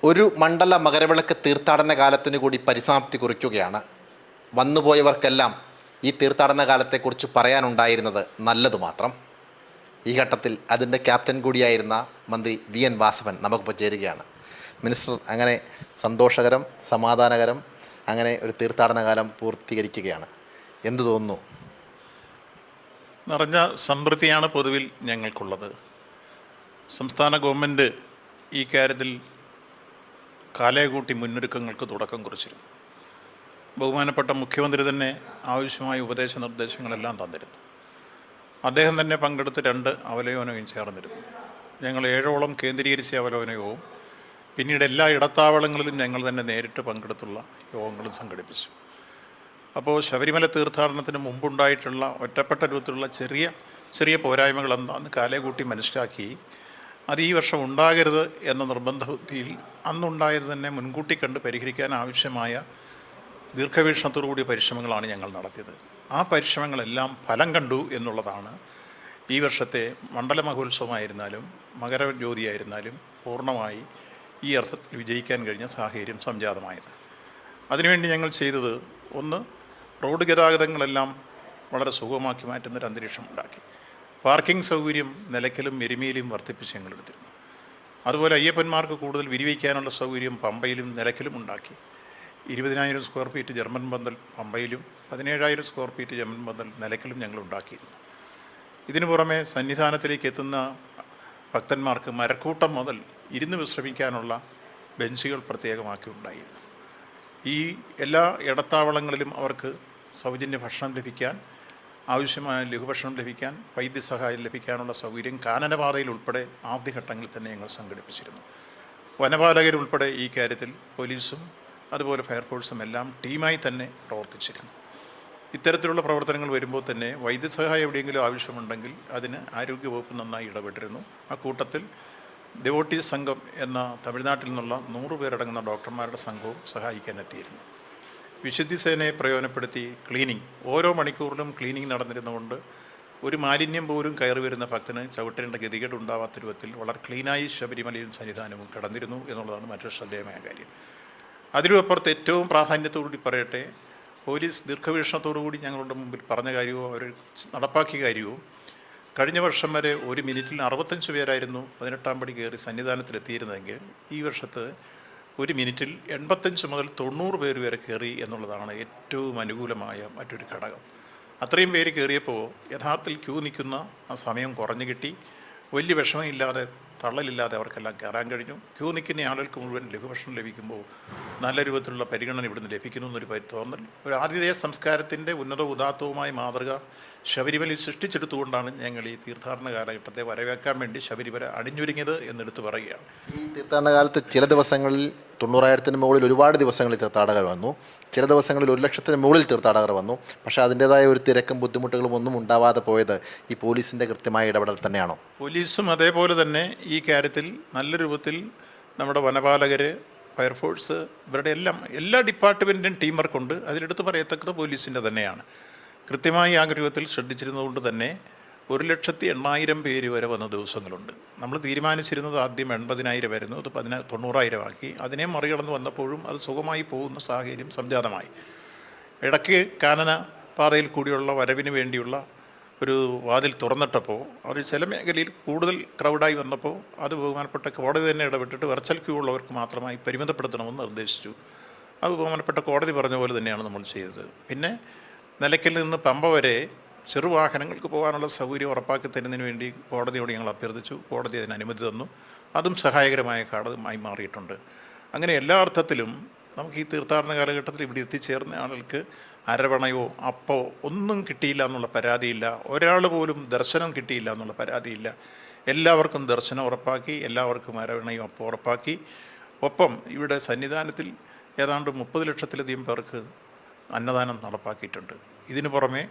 ഒരു മണ്ഡല മകരവിളക്ക് തീർത്ഥാടന കാലത്തിന് കൂടി പരിസമാപ്തി കുറിക്കുകയാണ്. വന്നുപോയവർക്കെല്ലാം ഈ തീർത്ഥാടന കാലത്തെക്കുറിച്ച് പറയാനുണ്ടായിരുന്നത് നല്ലത് മാത്രം. ഈ ഘട്ടത്തിൽ അതിൻ്റെ ക്യാപ്റ്റൻ കൂടിയായിരുന്ന മന്ത്രി വി.എൻ. വാസവൻ നമുക്കിപ്പോൾ ചേരുകയാണ്. മിനിസ്റ്റർ, അങ്ങനെ സന്തോഷകരം, സമാധാനകരം അങ്ങനെ ഒരു തീർത്ഥാടന കാലം പൂർത്തീകരിക്കുകയാണ്. എന്തു തോന്നുന്നു? നിറഞ്ഞ സമൃദ്ധിയാണ് പൊതുവിൽ ഞങ്ങൾക്കുള്ളത്. സംസ്ഥാന ഗവൺമെൻറ് ഈ കാര്യത്തിൽ കാലേകൂട്ടി മുന്നൊരുക്കങ്ങൾക്ക് തുടക്കം കുറിച്ചിരുന്നു. ബഹുമാനപ്പെട്ട മുഖ്യമന്ത്രി തന്നെ ആവശ്യമായ ഉപദേശ നിർദ്ദേശങ്ങളെല്ലാം തന്നിരുന്നു. അദ്ദേഹം തന്നെ പങ്കെടുത്ത് 2 അവലോകനവും ചേർന്നിരുന്നു. ഞങ്ങൾ 7ഓളം കേന്ദ്രീകരിച്ച അവലോകനവും പിന്നീട് എല്ലാ ഇടത്താവളങ്ങളിലും ഞങ്ങൾ തന്നെ നേരിട്ട് പങ്കെടുത്തുള്ള യോഗങ്ങളും സംഘടിപ്പിച്ചു. അപ്പോൾ ശബരിമല തീർത്ഥാടനത്തിന് മുമ്പുണ്ടായിട്ടുള്ള ഒറ്റപ്പെട്ട രൂപത്തിലുള്ള ചെറിയ ചെറിയ പോരായ്മകൾ എന്താണെന്ന് കാലേകൂട്ടി മനസ്സിലാക്കി അത് ഈ വർഷം ഉണ്ടാകരുത് എന്ന നിർബന്ധ ബുദ്ധിയിൽ അന്നുണ്ടായത് തന്നെ മുൻകൂട്ടി കണ്ട് പരിഹരിക്കാൻ ആവശ്യമായ ദീർഘവീക്ഷണത്തോടുകൂടിയ പരിശ്രമങ്ങളാണ് ഞങ്ങൾ നടത്തിയത്. ആ പരിശ്രമങ്ങളെല്ലാം ഫലം കണ്ടു എന്നുള്ളതാണ് ഈ വർഷത്തെ മണ്ഡല മഹോത്സവമായിരുന്നാലും മകരജ്യോതിയായിരുന്നാലും പൂർണ്ണമായി ഈ അർത്ഥത്തിൽ വിജയിക്കാൻ കഴിഞ്ഞ സാഹചര്യം സംജാതമായത്. അതിനുവേണ്ടി ഞങ്ങൾ ചെയ്തത്, ഒന്ന്, റോഡ് ഗതാഗതങ്ങളെല്ലാം വളരെ സുഗമമാക്കി മാറ്റുന്നൊരു അന്തരീക്ഷം ഉണ്ടാക്കി. പാർക്കിംഗ് സൗകര്യം നിലയ്ക്കലും എരുമേലിയും വർദ്ധിപ്പിച്ച് ഞങ്ങൾ എടുത്തിരുന്നു. അതുപോലെ അയ്യപ്പന്മാർക്ക് കൂടുതൽ വിരിവയ്ക്കാനുള്ള സൗകര്യം പമ്പയിലും നിലയ്ക്കലും ഉണ്ടാക്കി. 20,000 സ്ക്വയർ ഫീറ്റ് ജർമ്മൻ പന്തൽ പമ്പയിലും 17,000 സ്ക്വയർ ഫീറ്റ് ജർമ്മൻ പന്തൽ നിലയ്ക്കലും ഞങ്ങൾ ഉണ്ടാക്കിയിരുന്നു. ഇതിനു പുറമെ സന്നിധാനത്തിലേക്ക് എത്തുന്ന ഭക്തന്മാർക്ക് മരക്കൂട്ടം മുതൽ ഇരുന്ന് വിശ്രമിക്കാനുള്ള ബെഞ്ചുകൾ പ്രത്യേകമാക്കി ഉണ്ടായിരുന്നു. ഈ എല്ലാ ഇടത്താവളങ്ങളിലും അവർക്ക് സൗജന്യ ഭക്ഷണം ലഭിക്കാൻ, ആവശ്യമായ ലഘുഭക്ഷണം ലഭിക്കാൻ, വൈദ്യസഹായം ലഭിക്കാനുള്ള സൗകര്യം കാനനപാതയിൽ ഉൾപ്പെടെ ആദ്യഘട്ടങ്ങളിൽ തന്നെ ഞങ്ങൾ സംഘടിപ്പിച്ചിരുന്നു. വനപാലകരുൾപ്പെടെ ഈ കാര്യത്തിൽ പോലീസും അതുപോലെ ഫയർഫോഴ്സും എല്ലാം ടീമായി തന്നെ പ്രവർത്തിച്ചിരുന്നു. ഇത്തരത്തിലുള്ള പ്രവർത്തനങ്ങൾ വരുമ്പോൾ തന്നെ വൈദ്യസഹായം എവിടെയെങ്കിലും ആവശ്യമുണ്ടെങ്കിൽ അതിന് ആരോഗ്യവകുപ്പ് നന്നായി ഇടപെട്ടിരുന്നു. ആ കൂട്ടത്തിൽ ഡിവോട്ടീസ് സംഘം എന്ന തമിഴ്നാട്ടിൽ നിന്നുള്ള 100 പേരടങ്ങുന്ന ഡോക്ടർമാരുടെ സംഘവും സഹായിക്കാനെത്തിയിരുന്നു. വിശുദ്ധി സേനയെ പ്രയോജനപ്പെടുത്തി ക്ലീനിങ്, ഓരോ മണിക്കൂറിലും ക്ലീനിങ് നടന്നിരുന്നുകൊണ്ട് ഒരു മാലിന്യം പോലും കയറി വരുന്ന ഭക്തന് ചവിട്ടേണ്ട ഗതികേട് ഉണ്ടാവാത്ത രൂപത്തിൽ വളരെ ക്ലീനായി ശബരിമലയും സന്നിധാനവും കിടന്നിരുന്നു എന്നുള്ളതാണ് മറ്റൊരു ശ്രദ്ധേയമായ കാര്യം. അതിലുമപ്പുറത്ത് ഏറ്റവും പ്രാധാന്യത്തോടുകൂടി പറയട്ടെ, പോലീസ് ദീർഘവീക്ഷണത്തോടുകൂടി ഞങ്ങളുടെ മുമ്പിൽ പറഞ്ഞ കാര്യവും അവർ നടപ്പാക്കിയ കാര്യവും, കഴിഞ്ഞ വർഷം വരെ 1 മിനിറ്റിൽ 65 പേരായിരുന്നു 18-ാം പടി കയറി സന്നിധാനത്തിലെത്തിയിരുന്നതെങ്കിൽ ഈ വർഷത്ത് 1 മിനിറ്റിൽ 85 മുതൽ 90 പേര് വരെ കയറി എന്നുള്ളതാണ് ഏറ്റവും അനുകൂലമായ മറ്റൊരു ഘടകം. അത്രയും പേര് കയറിയപ്പോൾ യഥാർത്ഥത്തിൽ ക്യൂ നിൽക്കുന്ന ആ സമയം കുറഞ്ഞു കിട്ടി. വലിയ വിഷമമില്ലാതെ, തള്ളലില്ലാതെ അവർക്കെല്ലാം കയറാൻ കഴിഞ്ഞു. ക്യൂ നിൽക്കുന്ന ആളുകൾക്ക് മുഴുവൻ ലഘുഭക്ഷണം ലഭിക്കുമ്പോൾ നല്ല രൂപത്തിലുള്ള പരിഗണന ഇവിടുന്ന് ലഭിക്കുന്നു എന്നൊരു തോന്നൽ, ഒരു ആതിഥേയ സംസ്കാരത്തിൻ്റെ ഉന്നത ഉദാത്തവുമായ മാതൃക ശബരിമലയിൽ സൃഷ്ടിച്ചെടുത്തുകൊണ്ടാണ് ഞങ്ങൾ ഈ തീർത്ഥാടന കാലഘട്ടത്തെ വരവേൽക്കാൻ വേണ്ടി ശബരിമല അണിഞ്ഞൊരുങ്ങിയത് എന്നെടുത്ത് പറയുകയാണ്. ഈ തീർത്ഥാടന കാലത്ത് ചില ദിവസങ്ങളിൽ 90,000-ന് മുകളിൽ ഒരുപാട് ദിവസങ്ങളിൽ തീർത്ഥാടകർ വന്നു, ചില ദിവസങ്ങളിൽ 1,00,000-ന് മുകളിൽ തീർത്ഥാടകർ വന്നു. പക്ഷേ അതിൻ്റേതായ ഒരു തിരക്കും ബുദ്ധിമുട്ടുകളും ഒന്നും ഉണ്ടാവാതെ പോയത് ഈ പോലീസിൻ്റെ കൃത്യമായ ഇടപെടൽ തന്നെയാണോ? പോലീസും അതേപോലെ തന്നെ ഈ കാര്യത്തിൽ നല്ല രൂപത്തിൽ നമ്മുടെ വനപാലകർ, ഫയർഫോഴ്സ്, ഇവരുടെ എല്ലാ ഡിപ്പാർട്ട്മെൻറ്റിൻ്റെയും ടീം വർക്കുണ്ട്. അതിലെടുത്ത് പറയത്തക്കത് പോലീസിൻ്റെ തന്നെയാണ്. കൃത്യമായി ആ രൂപത്തിൽ ശ്രദ്ധിച്ചിരുന്നതുകൊണ്ട് തന്നെ 1,80,000 പേര് വരെ വന്ന ദിവസങ്ങളുണ്ട്. നമ്മൾ തീരുമാനിച്ചിരുന്നത് ആദ്യം 80,000 വരുന്നു, അത് 90,000 ആക്കി. അതിനെ മറികടന്ന് വന്നപ്പോഴും അത് സുഖമായി പോകുന്ന സാഹചര്യം സംജാതമായി. ഇടയ്ക്ക് കാനന പാതയിൽ കൂടിയുള്ള വരവിന് വേണ്ടിയുള്ള ഒരു വാതിൽ തുറന്നിട്ടപ്പോൾ അവർ ചില മേഖലയിൽ കൂടുതൽ ക്രൗഡായി വന്നപ്പോൾ അത് ബഹുമാനപ്പെട്ട കോടതി തന്നെ ഇടപെട്ടിട്ട് വെർച്വൽ ക്യൂ ഉള്ളവർക്ക് മാത്രമായി പരിമിതപ്പെടുത്തണമെന്ന് നിർദ്ദേശിച്ചു. അത് ബഹുമാനപ്പെട്ട കോടതി പറഞ്ഞ പോലെ തന്നെയാണ് നമ്മൾ ചെയ്തത്. പിന്നെ നിലയ്ക്കൽ നിന്ന് പമ്പ വരെ ചെറുവാഹനങ്ങൾക്ക് പോകാനുള്ള സൗകര്യം ഉറപ്പാക്കി തരുന്നതിന് വേണ്ടി കോടതിയോട് ഞങ്ങൾ അഭ്യർത്ഥിച്ചു. കോടതി അതിന് അനുമതി തന്നു. അതും സഹായകരമായ ഘടകമായി മാറിയിട്ടുണ്ട്. അങ്ങനെ എല്ലാ അർത്ഥത്തിലും നമുക്ക് ഈ തീർത്ഥാടന കാലഘട്ടത്തിൽ ഇവിടെ എത്തിച്ചേർന്ന ആളുകൾക്ക് അരവണയോ അപ്പോ ഒന്നും കിട്ടിയില്ല എന്നുള്ള പരാതിയില്ല. ഒരാൾ പോലും ദർശനം കിട്ടിയില്ല എന്നുള്ള പരാതിയില്ല. എല്ലാവർക്കും ദർശനം ഉറപ്പാക്കി, എല്ലാവർക്കും അരവണയും അപ്പം ഉറപ്പാക്കി. ഒപ്പം ഇവിടെ സന്നിധാനത്തിൽ ഏതാണ്ട് 30 ലക്ഷത്തിലധികം പേർക്ക് അന്നദാനം നടപ്പാക്കിയിട്ടുണ്ട്. ഇതിനു പുറമെ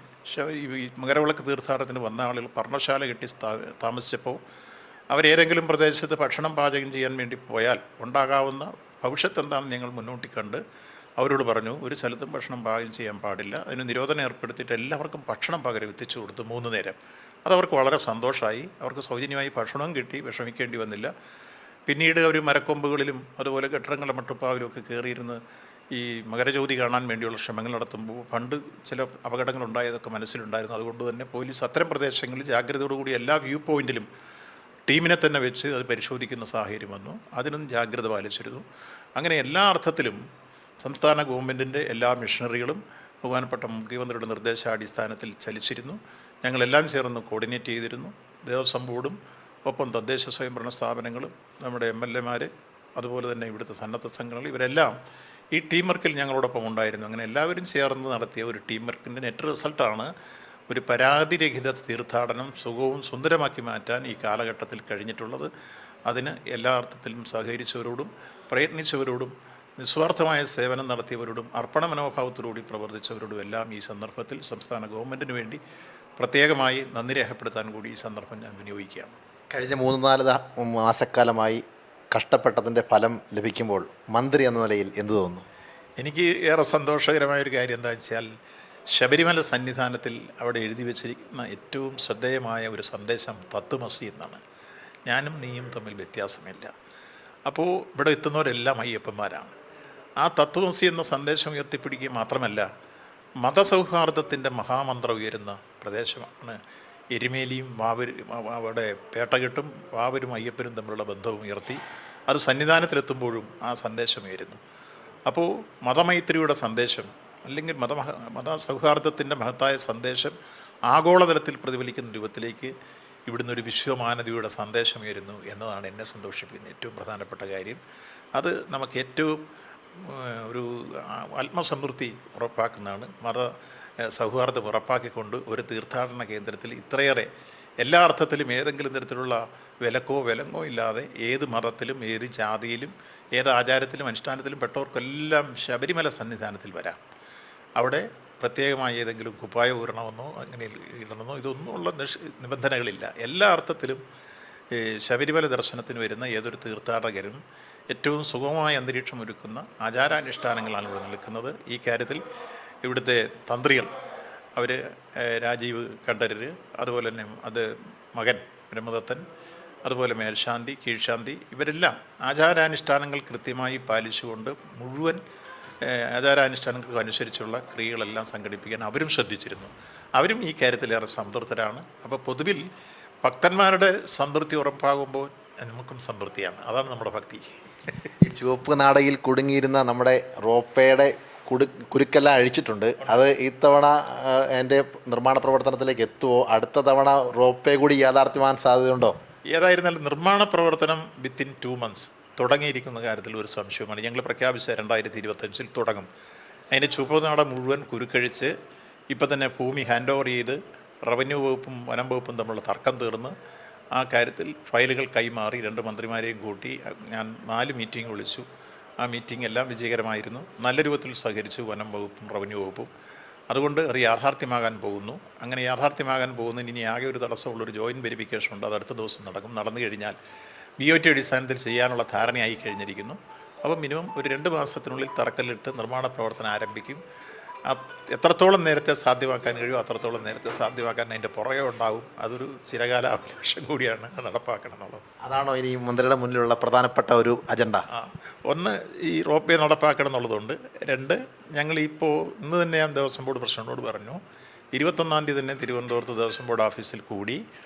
ഈ മകരവിളക്ക് തീർത്ഥാടനത്തിന് വന്ന ആളുകൾ പർണശാല കെട്ടി താമസിച്ചപ്പോൾ അവരേതെങ്കിലും പ്രദേശത്ത് ഭക്ഷണം പാചകം ചെയ്യാൻ വേണ്ടി പോയാൽ ഉണ്ടാകാവുന്ന ഭവിഷ്യത്ത് എന്താണെന്ന് ഞങ്ങൾ മുന്നോട്ട് കണ്ട് അവരോട് പറഞ്ഞു, ഒരു സ്ഥലത്തും ഭക്ഷണം പാകം ചെയ്യാൻ പാടില്ല, അതിന് നിരോധനം ഏർപ്പെടുത്തിയിട്ട് എല്ലാവർക്കും ഭക്ഷണം പകരം എത്തിച്ചു കൊടുത്തു 3 നേരം. അതവർക്ക് വളരെ സന്തോഷമായി. അവർക്ക് സൗജന്യമായി ഭക്ഷണവും കിട്ടി, വിഷമിക്കേണ്ടി വന്നില്ല. പിന്നീട് അവർ മരക്കൊമ്പുകളിലും അതുപോലെ കെട്ടിടങ്ങളുടെ മട്ടുപ്പാവിലും ഒക്കെ കയറിയിരുന്ന് ഈ മകരജ്യോതി കാണാൻ വേണ്ടിയുള്ള ശ്രമങ്ങൾ നടത്തുമ്പോൾ പണ്ട് ചില അപകടങ്ങളുണ്ടായതൊക്കെ മനസ്സിലുണ്ടായിരുന്നു. അതുകൊണ്ട് തന്നെ പോലീസ് അത്തരം പ്രദേശങ്ങളിൽ ജാഗ്രതയോടുകൂടി എല്ലാ വ്യൂ പോയിൻറ്റിലും ടീമിനെ തന്നെ വെച്ച് അത് പരിശോധിക്കുന്ന സാഹചര്യം വന്നു. അതിനും ജാഗ്രത പാലിച്ചിരുന്നു. അങ്ങനെ എല്ലാ അർത്ഥത്തിലും സംസ്ഥാന ഗവൺമെൻറ്റിൻ്റെ എല്ലാ മിഷനറികളും ബഹുമാനപ്പെട്ട മുഖ്യമന്ത്രിയുടെ നിർദ്ദേശാടിസ്ഥാനത്തിൽ ചലിച്ചിരുന്നു. ഞങ്ങളെല്ലാം ചേർന്ന് കോർഡിനേറ്റ് ചെയ്തിരുന്നു. ദേവസ്വം ബോർഡും ഒപ്പം തദ്ദേശ സ്വയംഭരണ സ്ഥാപനങ്ങളും നമ്മുടെ MLA അതുപോലെ തന്നെ ഇവിടുത്തെ സന്നദ്ധ സംഘടനകൾ ഇവരെല്ലാം ഈ ടീം വർക്കിൽ ഞങ്ങളോടൊപ്പം ഉണ്ടായിരുന്നു. അങ്ങനെ എല്ലാവരും ചേർന്ന് നടത്തിയ ഒരു ടീം വർക്കിൻ്റെ നെറ്റ് റിസൾട്ടാണ് ഒരു പരാതിരഹിത തീർത്ഥാടനം സുഖവും സുന്ദരമാക്കി മാറ്റാൻ ഈ കാലഘട്ടത്തിൽ കഴിഞ്ഞിട്ടുള്ളത്. അതിന് എല്ലാ അർത്ഥത്തിലും സഹകരിച്ചവരോടും പ്രയത്നിച്ചവരോടും നിസ്വാർത്ഥമായ സേവനം നടത്തിയവരോടും അർപ്പണ മനോഭാവത്തോടുകൂടി പ്രവർത്തിച്ചവരോടും എല്ലാം ഈ സന്ദർഭത്തിൽ സംസ്ഥാന ഗവൺമെൻറ്റിന് വേണ്ടി പ്രത്യേകമായി നന്ദി രേഖപ്പെടുത്താൻ കൂടി ഈ സന്ദർഭം ഞാൻ വിനിയോഗിക്കുകയാണ്. കഴിഞ്ഞ 3-4 മാസക്കാലമായി കഷ്ടപ്പെട്ടതിൻ്റെ ഫലം ലഭിക്കുമ്പോൾ മന്ത്രി എന്ന നിലയിൽ എന്തു തോന്നുന്നു? എനിക്ക് ഏറെ സന്തോഷകരമായൊരു കാര്യം എന്താ വെച്ചാൽ ശബരിമല സന്നിധാനത്തിൽ അവിടെ എഴുതി വച്ചിരിക്കുന്ന ഏറ്റവും ശ്രദ്ധേയമായ ഒരു സന്ദേശം തത്വമസി എന്നാണ്. ഞാനും നീയും തമ്മിൽ വ്യത്യാസമില്ല. അപ്പോൾ ഇവിടെ എത്തുന്നവരെല്ലാം അയ്യപ്പന്മാരാണ്. ആ തത്വമസി എന്ന സന്ദേശം ഉയർത്തിപ്പിടിക്കുക മാത്രമല്ല, മതസൗഹാർദ്ദത്തിൻ്റെ മഹാമന്ത്രം ഉയരുന്ന പ്രദേശമാണ് എരുമേലിയും അവിടെ പേട്ടകെട്ടും വാവരും അയ്യപ്പനും തമ്മിലുള്ള ബന്ധവും ഉയർത്തി അത് സന്നിധാനത്തിലെത്തുമ്പോഴും ആ സന്ദേശം ഉയരുന്നു. അപ്പോൾ മതമൈത്രിയുടെ സന്ദേശം അല്ലെങ്കിൽ മതസൗഹാർദ്ദത്തിൻ്റെ മഹത്തായ സന്ദേശം ആഗോളതലത്തിൽ പ്രതിഫലിക്കുന്ന രൂപത്തിലേക്ക് ഇവിടുന്ന് ഒരു വിശ്വമാനവതയുടെ സന്ദേശം ഉയരുന്നു എന്നതാണ് എന്നെ സന്തോഷിപ്പിക്കുന്ന ഏറ്റവും പ്രധാനപ്പെട്ട കാര്യം. അത് നമുക്ക് ഏറ്റവും ഒരു ആത്മസംതൃപ്തി ഉറപ്പാക്കുന്നതാണ്. സൗഹാർദ്ദം ഉറപ്പാക്കിക്കൊണ്ട് ഒരു തീർത്ഥാടന കേന്ദ്രത്തിൽ ഇത്രയേറെ എല്ലാ അർത്ഥത്തിലും ഏതെങ്കിലും തരത്തിലുള്ള വിലങ്ങോ ഇല്ലാതെ ഏത് മതത്തിലും ഏത് ജാതിയിലും ഏത് ആചാരത്തിലും അനുഷ്ഠാനത്തിലും പെട്ടവർക്കെല്ലാം ശബരിമല സന്നിധാനത്തിൽ വരാം. അവിടെ പ്രത്യേകമായി ഏതെങ്കിലും കുപ്പായ ഊരണമെന്നോ അങ്ങനെ ഇടണമെന്നോ ഇതൊന്നുമുള്ള നിബന്ധനകളില്ല. എല്ലാ അർത്ഥത്തിലും ശബരിമല ദർശനത്തിന് വരുന്ന ഏതൊരു തീർത്ഥാടകരും ഏറ്റവും സുഗമമായ അന്തരീക്ഷം ഒരുക്കുന്ന ആചാരാനുഷ്ഠാനങ്ങളാണ് ഇവിടെ നിൽക്കുന്നത്. ഈ കാര്യത്തിൽ ഇവിടുത്തെ തന്ത്രികൾ അവർ രാജീവ് കണ്ഠരർ, അതുപോലെ തന്നെ അത് മകൻ ബ്രഹ്മദത്തൻ, അതുപോലെ മേൽശാന്തി കീഴ്ശാന്തി ഇവരെല്ലാം ആചാരാനുഷ്ഠാനങ്ങൾ കൃത്യമായി പാലിച്ചുകൊണ്ട് മുഴുവൻ ആചാരാനുഷ്ഠാനങ്ങൾക്ക് അനുസരിച്ചുള്ള ക്രിയകളെല്ലാം സംഘടിപ്പിക്കാൻ അവരും ശ്രദ്ധിച്ചിരുന്നു. അവരും ഈ കാര്യത്തിലേറെ സംതൃപ്തരാണ്. അപ്പോൾ പൊതുവിൽ ഭക്തന്മാരുടെ സംതൃപ്തി ഉറപ്പാകുമ്പോൾ നമുക്കും സംതൃപ്തിയാണ്. അതാണ് നമ്മുടെ ഭക്തി. ഈ ചുവപ്പ് നാടയിൽ കുടുങ്ങിയിരുന്ന നമ്മുടെ റോപ്പയുടെ കുരുക്കെല്ലാം അഴിച്ചിട്ടുണ്ട്. അത് ഇത്തവണ എൻ്റെ നിർമ്മാണ പ്രവർത്തനത്തിലേക്ക് എത്തുമോ? അടുത്ത തവണ റോപ്പേ കൂടി യാഥാർത്ഥ്യമാകാൻ സാധ്യതയുണ്ടോ? ഏതായിരുന്നാലും നിർമ്മാണ പ്രവർത്തനം വിത്തിൻ 2 months തുടങ്ങിയിരിക്കുന്ന കാര്യത്തിൽ ഒരു സംശയമാണ്. ഞങ്ങൾ പ്രഖ്യാപിച്ച 2025 തുടങ്ങും. അതിൻ്റെ ചുവപ്പ് നാട മുഴുവൻ കുരുക്കഴിച്ച് ഇപ്പം തന്നെ ഭൂമി ഹാൻഡ് ഓവർ ചെയ്ത് റവന്യൂ വകുപ്പും വനം വകുപ്പും തമ്മിലുള്ള തർക്കം തീർന്ന് ആ കാര്യത്തിൽ ഫയലുകൾ കൈമാറി 2 മന്ത്രിമാരെയും കൂട്ടി ഞാൻ 4 മീറ്റിംഗ് വിളിച്ചു. ആ മീറ്റിംഗ് എല്ലാം വിജയകരമായിരുന്നു. നല്ല രൂപത്തിൽ സഹകരിച്ചു വനം വകുപ്പും റവന്യൂ വകുപ്പും. അതുകൊണ്ട് അത് യാഥാർത്ഥ്യമാകാൻ പോകുന്നു. അങ്ങനെ യാഥാർത്ഥ്യമാകാൻ പോകുന്നതിന് ഇനി ആകെ ഒരു തടസ്സമുള്ളൊരു ജോയിൻറ്റ് വെരിഫിക്കേഷൻ ഉണ്ട്. അത് അടുത്ത ദിവസം നടക്കും. നടന്നു കഴിഞ്ഞാൽ BOT അടിസ്ഥാനത്തിൽ ചെയ്യാനുള്ള ധാരണയായി കഴിഞ്ഞിരിക്കുന്നു. അപ്പോൾ മിനിമം ഒരു 2 മാസത്തിനുള്ളിൽ തറക്കല്ലിട്ട് നിർമ്മാണ പ്രവർത്തനം ആരംഭിക്കും. എത്രത്തോളം നേരത്തെ സാധ്യമാക്കാൻ കഴിയുമോ അത്രത്തോളം നേരത്തെ സാധ്യമാക്കാൻ അതിൻ്റെ പുറകെ ഉണ്ടാവും. അതൊരു ചിരകാല അഭിലാഷം കൂടിയാണ് നടപ്പാക്കണം എന്നുള്ളത്. അതാണോ ഇനി മന്ത്രിയുടെ മുന്നിലുള്ള പ്രധാനപ്പെട്ട ഒരു അജണ്ട? ഒന്ന് ഈ റോപ്പേ നടപ്പാക്കണം എന്നുള്ളതുണ്ട്. 2 ഞങ്ങളിപ്പോൾ ഇന്ന് തന്നെ ഞാൻ ദേവസ്വം ബോർഡ് പ്രസിഡന്റിനോട് പറഞ്ഞു, 21-ാം തീയതി തന്നെ തിരുവനന്തപുരത്ത് ദേവസ്വം ബോർഡ് ഓഫീസിൽ കൂടി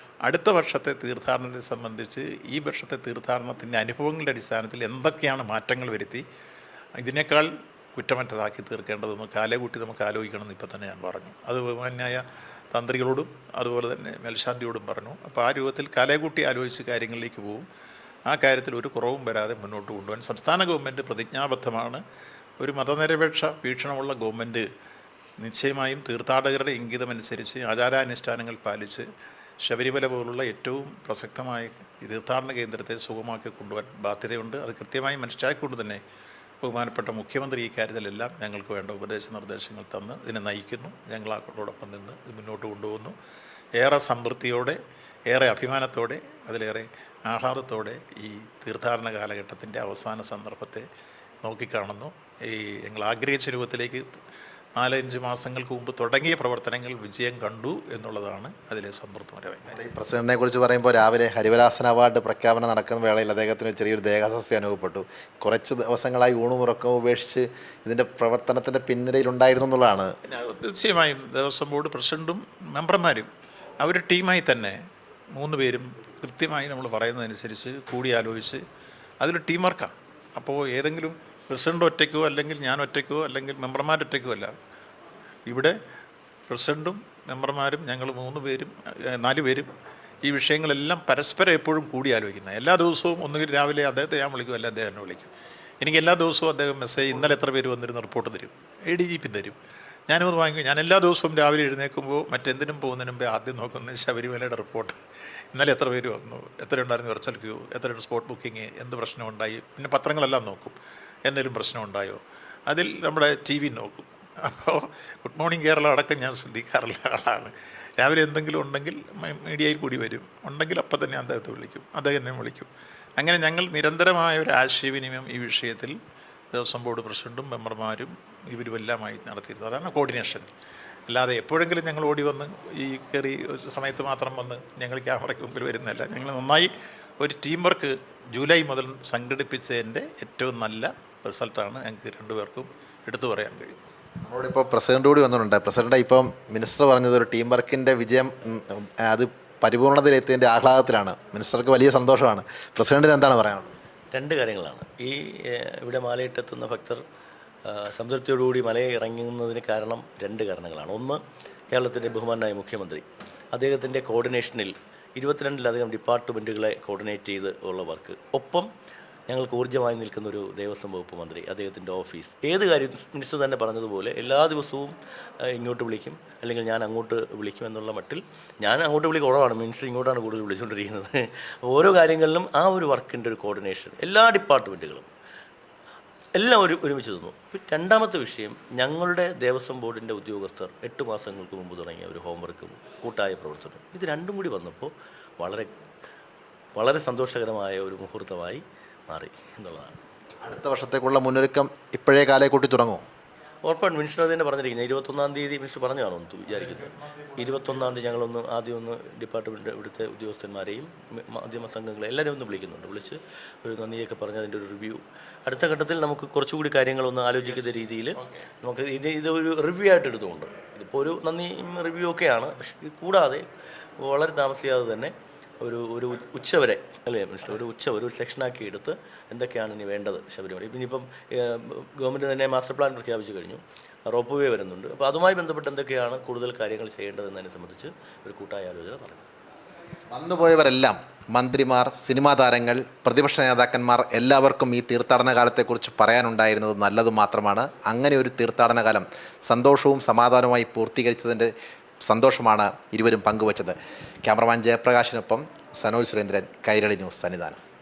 അടുത്ത വർഷത്തെ തീർത്ഥാടനത്തെ സംബന്ധിച്ച് ഈ വർഷത്തെ തീർത്ഥാടനത്തിൻ്റെ അനുഭവങ്ങളുടെ അടിസ്ഥാനത്തിൽ എന്തൊക്കെയാണ് മാറ്റങ്ങൾ വരുത്തി ഇതിനേക്കാൾ കുറ്റമറ്റതാക്കി തീർക്കേണ്ടതെന്ന് കാലേകൂട്ടി നമുക്ക് ആലോചിക്കണമെന്ന് ഇപ്പം തന്നെ ഞാൻ പറഞ്ഞു. അത് ബഹുമാന്യായ തന്ത്രികളോടും അതുപോലെ തന്നെ മേൽശാന്തിയോടും പറഞ്ഞു. അപ്പോൾ ആ രൂപത്തിൽ കാലേകൂട്ടി ആലോചിച്ച് കാര്യങ്ങളിലേക്ക് പോകും. ആ കാര്യത്തിൽ ഒരു കുറവും വരാതെ മുന്നോട്ട് കൊണ്ടുപോകാൻ സംസ്ഥാന ഗവൺമെൻറ് പ്രതിജ്ഞാബദ്ധമാണ്. ഒരു മതനിരപേക്ഷ വീക്ഷണമുള്ള ഗവൺമെൻറ് നിശ്ചയമായും തീർത്ഥാടകരുടെ ഇംഗിതമനുസരിച്ച് ആചാരാനുഷ്ഠാനങ്ങൾ പാലിച്ച് ശബരിമല പോലുള്ള ഏറ്റവും പ്രസക്തമായ ഈ തീർത്ഥാടന കേന്ദ്രത്തെ സുഗമമാക്കി കൊണ്ടുപോകാൻ ബാധ്യതയുണ്ട്. അത് കൃത്യമായി മനസ്സിലാക്കിക്കൊണ്ട് തന്നെ ബഹുമാനപ്പെട്ട മുഖ്യമന്ത്രി ഈ കാര്യത്തിലെല്ലാം ഞങ്ങൾക്ക് വേണ്ട ഉപദേശ നിർദ്ദേശങ്ങൾ തന്ന് ഇതിനെ നയിക്കുന്നു. ഞങ്ങൾ ആളോടൊപ്പം നിന്ന് ഇത് മുന്നോട്ട് കൊണ്ടുപോകുന്നു. ഏറെ സംതൃപ്തിയോടെ, ഏറെ അഭിമാനത്തോടെ, അതിലേറെ ആഹ്ലാദത്തോടെ ഈ തീർത്ഥാടന കാലഘട്ടത്തിൻ്റെ അവസാന സന്ദർഭത്തെ നോക്കിക്കാണുന്നു. ഈ ഞങ്ങൾ ആഗ്രഹിച്ച രൂപത്തിലേക്ക് 4-5 മാസങ്ങൾക്ക് മുമ്പ് തുടങ്ങിയ പ്രവർത്തനങ്ങൾ വിജയം കണ്ടു എന്നുള്ളതാണ് അതിലെ സംതൃപ്തികരമായി. ഈ പ്രസിഡന്റിനെ കുറിച്ച് പറയുമ്പോൾ രാവിലെ ഹരിവരാസന അവാർഡ് പ്രഖ്യാപനം നടക്കുന്ന വേളയിൽ അദ്ദേഹത്തിന് ചെറിയൊരു ദേഹാസ്വസ്ഥ അനുഭവപ്പെട്ടു. കുറച്ച് ദിവസങ്ങളായി ഊണും ഉറക്കവും ഉപേക്ഷിച്ച് ഇതിൻ്റെ പ്രവർത്തനത്തിൻ്റെ പിന്നിലയിലുണ്ടായിരുന്നു എന്നുള്ളതാണ്. പിന്നെ തീർച്ചയായും ദേവസ്വം ബോർഡ് പ്രസിഡൻറ്റും മെമ്പർമാരും അവർ ടീമായി തന്നെ 3 പേരും കൃത്യമായി നമ്മൾ പറയുന്നതനുസരിച്ച് കൂടിയാലോചിച്ച് അതൊരു ടീം വർക്കാണ്. അപ്പോൾ ഏതെങ്കിലും പ്രസിഡൻ്റ് ഒറ്റയ്ക്കോ അല്ലെങ്കിൽ ഞാൻ ഒറ്റയ്ക്കോ അല്ലെങ്കിൽ മെമ്പർമാരൊറ്റയ്ക്കോ അല്ല. ഇവിടെ പ്രസിഡൻറ്റും മെമ്പർമാരും ഞങ്ങൾ 4 പേരും ഈ വിഷയങ്ങളെല്ലാം പരസ്പരം എപ്പോഴും കൂടിയാലോചിക്കുന്നത്. എല്ലാ ദിവസവും ഒന്നുകിൽ രാവിലെ അദ്ദേഹത്തെ ഞാൻ വിളിക്കും, അല്ല അദ്ദേഹം എന്നെ വിളിക്കും. എനിക്ക് എല്ലാ ദിവസവും അദ്ദേഹം മെസ്സേജ് ഇന്നലെ എത്ര പേര് വന്നിരുന്ന റിപ്പോർട്ട് തരും, ADGP തരും. ഞാനത് വാങ്ങിക്കും. ഞാൻ എല്ലാ ദിവസവും രാവിലെ എഴുന്നേൽക്കുമ്പോൾ മറ്റെന്തിനും പോകുന്നതിന് മുമ്പേ ആദ്യം നോക്കുന്നത് ശബരിമലയുടെ റിപ്പോർട്ട്. ഇന്നലെ എത്ര പേര് വന്നു, എത്ര ഉണ്ടായിരുന്നു വെർച്വൽ ക്യൂ, എത്രയുടെ സ്പോട്ട് ബുക്കിങ്, എന്ത് പ്രശ്നമുണ്ടായി, പിന്നെ പത്രങ്ങളെല്ലാം നോക്കും. എന്തെങ്കിലും പ്രശ്നമുണ്ടായോ, അതിൽ നമ്മുടെ TV നോക്കും. അപ്പോൾ ഗുഡ് മോർണിംഗ് കേരള അടക്കം ഞാൻ ശ്രദ്ധിക്കാറുള്ള ആളാണ്. രാവിലെ എന്തെങ്കിലും ഉണ്ടെങ്കിൽ മീഡിയയിൽ കൂടി വരും, ഉണ്ടെങ്കിൽ അപ്പം തന്നെ അദ്ദേഹത്തെ വിളിക്കും, അദ്ദേഹം എന്നെ വിളിക്കും. അങ്ങനെ ഞങ്ങൾ നിരന്തരമായ ഒരു ആശയവിനിമയം ഈ വിഷയത്തിൽ ദേവസ്വം ബോർഡ് പ്രസിഡൻറ്റും മെമ്പർമാരും ഇവരുമെല്ലാമായി നടത്തിയിരുന്നു. അതാണ് കോർഡിനേഷൻ. അല്ലാതെ എപ്പോഴെങ്കിലും ഞങ്ങൾ ഓടി വന്ന് ഈ കയറി സമയത്ത് മാത്രം വന്ന് ഞങ്ങൾ ക്യാമറയ്ക്ക് മുമ്പിൽ വരുന്നതല്ല. ഞങ്ങൾ നന്നായി ഒരു ടീം വർക്ക് ജൂലൈ മുതൽ സംഘടിപ്പിച്ചതിൻ്റെ ഏറ്റവും നല്ല റിസൾട്ടാണ് ഞങ്ങൾക്ക് 2 പേർക്കും എടുത്തു പറയാൻ കഴിയുന്നത്. നമ്മളോടിപ്പോൾ പ്രസിഡന്റ് കൂടി വന്നിട്ടുണ്ട്. പ്രസിഡന്റ് ഇപ്പം മിനിസ്റ്റർ പറഞ്ഞത് ഒരു ടീം വർക്കിൻ്റെ വിജയം അത് പരിപൂർണതയിലെത്തിയതിൻ്റെ ആഹ്ലാദത്തിലാണ്. മിനിസ്റ്റർക്ക് വലിയ സന്തോഷമാണ്. പ്രസിഡന്റിന് എന്താണ് പറയാനുള്ളത്? 2 കാര്യങ്ങളാണ്. ഇവിടെ മാലയിട്ടെത്തുന്ന ഭക്തർ സംതൃപ്തിയോടുകൂടി മലയിൽ ഇറങ്ങുന്നതിന് കാരണം 2 കാരണങ്ങളാണ്. ഒന്ന്, കേരളത്തിൻ്റെ ബഹുമാനായ മുഖ്യമന്ത്രി അദ്ദേഹത്തിൻ്റെ കോർഡിനേഷനിൽ 22-ലധികം ഡിപ്പാർട്ട്മെൻറ്റുകളെ കോർഡിനേറ്റ് ചെയ്ത് ഉള്ള വർക്ക്. ഒപ്പം ഞങ്ങൾക്ക് ഊർജ്ജമായി നിൽക്കുന്ന ഒരു ദേവസ്വം വകുപ്പ് മന്ത്രി, അദ്ദേഹത്തിൻ്റെ ഓഫീസ്. ഏത് കാര്യം മിനിസ്റ്റർ തന്നെ പറഞ്ഞതുപോലെ എല്ലാ ദിവസവും ഇങ്ങോട്ട് വിളിക്കും, അല്ലെങ്കിൽ ഞാൻ അങ്ങോട്ട് വിളിക്കും എന്നുള്ള മട്ടിൽ. ഞാൻ അങ്ങോട്ട് വിളി കുറവാണ്, മിനിസ്റ്റർ ഇങ്ങോട്ടാണ് കൂടുതൽ വിളിച്ചുകൊണ്ടിരിക്കുന്നത്. ഓരോ കാര്യങ്ങളിലും ആ ഒരു വർക്കിൻ്റെ ഒരു കോർഡിനേഷൻ എല്ലാ ഡിപ്പാർട്ട്മെൻറ്റുകളും എല്ലാം ഒരുമിച്ച് തന്നു. രണ്ടാമത്തെ വിഷയം, ഞങ്ങളുടെ ദേവസ്വം ബോർഡിൻ്റെ ഉദ്യോഗസ്ഥർ 8 മാസങ്ങൾക്ക് മുമ്പ് തുടങ്ങിയ ഒരു ഹോംവർക്കും കൂട്ടായ പ്രവർത്തനം, ഇത് 2ഉം കൂടി വന്നപ്പോൾ വളരെ വളരെ സന്തോഷകരമായ ഒരു മുഹൂർത്തമായി മാറി എന്നുള്ളതാണ്. അടുത്ത വർഷത്തേക്കുള്ള മുന്നൊരുക്കം ഇപ്പോഴേ കാലേ കൂട്ടി തുടങ്ങുമോ? ഉറപ്പാണ്. മിനിസ്റ്റർ അത് തന്നെ പറഞ്ഞിരിക്കുന്നത്. 21-ാം തീയതി മിനിസ്റ്റർ പറഞ്ഞു കാണുമെന്ന് വിചാരിക്കുന്നത്. 21-ാം തീയതി ഞങ്ങളൊന്ന് ആദ്യം ഡിപ്പാർട്ട്മെൻറ്റ് ഇവിടുത്തെ ഉദ്യോഗസ്ഥന്മാരെയും മാധ്യമ സംഘങ്ങളെ എല്ലാവരും ഒന്ന് വിളിക്കുന്നുണ്ട്. വിളിച്ച് ഒരു നന്ദിയൊക്കെ പറഞ്ഞ് അതിൻ്റെ ഒരു റിവ്യൂ. അടുത്ത ഘട്ടത്തിൽ നമുക്ക് കുറച്ചുകൂടി കാര്യങ്ങളൊന്ന് ആലോചിക്കുന്ന രീതിയിൽ നമുക്ക് ഇതൊരു റിവ്യൂ ആയിട്ട് എടുത്തുകൊണ്ട്, ഇതിപ്പോൾ ഒരു നന്ദി റിവ്യൂ ഒക്കെയാണ്. പക്ഷേ ഇത് കൂടാതെ വളരെ താമസിയാതെ തന്നെ ഒരു ഉച്ചവരെ അല്ലേ മിനിസ്റ്റർ, ഒരു സെക്ഷനാക്കി എടുത്ത് എന്തൊക്കെയാണ് ഇനി വേണ്ടത് ശബരിമല. ഇനിയിപ്പം ഗവൺമെൻറ് തന്നെ മാസ്റ്റർ പ്ലാൻ പ്രഖ്യാപിച്ചു കഴിഞ്ഞു, റോപ്പ് വേ വരുന്നുണ്ട്. അപ്പോൾ അതുമായി ബന്ധപ്പെട്ട് എന്തൊക്കെയാണ് കൂടുതൽ കാര്യങ്ങൾ ചെയ്യേണ്ടതെന്നതിനെ സംബന്ധിച്ച് ഒരു കൂട്ടായ ആലോചന നടക്കും. വന്നുപോയവരെല്ലാം മന്ത്രിമാർ, സിനിമാ താരങ്ങൾ, പ്രതിപക്ഷ നേതാക്കന്മാർ എല്ലാവർക്കും ഈ തീർത്ഥാടന കാലത്തെക്കുറിച്ച് പറയാനുണ്ടായിരുന്നത് നല്ലത് മാത്രമാണ്. അങ്ങനെ ഒരു തീർത്ഥാടന കാലം സന്തോഷവും സമാധാനവുമായി പൂർത്തീകരിച്ചതിൻ്റെ സന്തോഷമാണ് ഇരുവരും പങ്കുവച്ചത്. ക്യാമറമാൻ ജയപ്രകാശിനൊപ്പം സനോജ് സുരേന്ദ്രൻ, കൈരളി ന്യൂസ്, സന്നിധാനം.